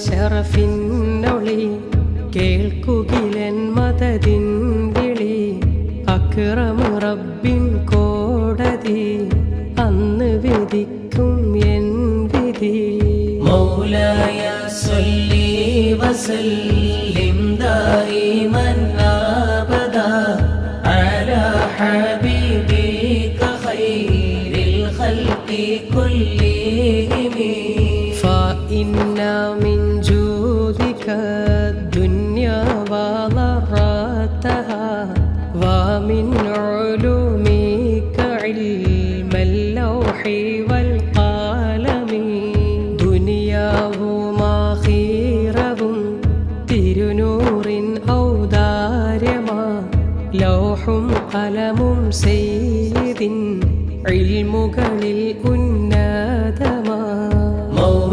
ശറഫിന്നൊളി കേൾക്കുകിലൻ മദദിൻ വിളി അക്റമ റബ്ബിൻ കോടതി അന്ന് വിധിക്കും എൻ വിധി മൗലായ സ്വല്ലി വസല്ലിം ദായിമൻ അബദാ അലാ ഹബീബിക ഖൈറിൽ ഖൽഖി കുല്ലിഹിം فإن من جودك الدنيا وضرتها ومن علومك علم اللوح والقلم ദുനിയാവും ആഖിറവും തിരുനൂറിൻ ഔദാര്യമാ ലൗഹും ഖലമും സയ്യിദിൻ ഇൽമുകൾ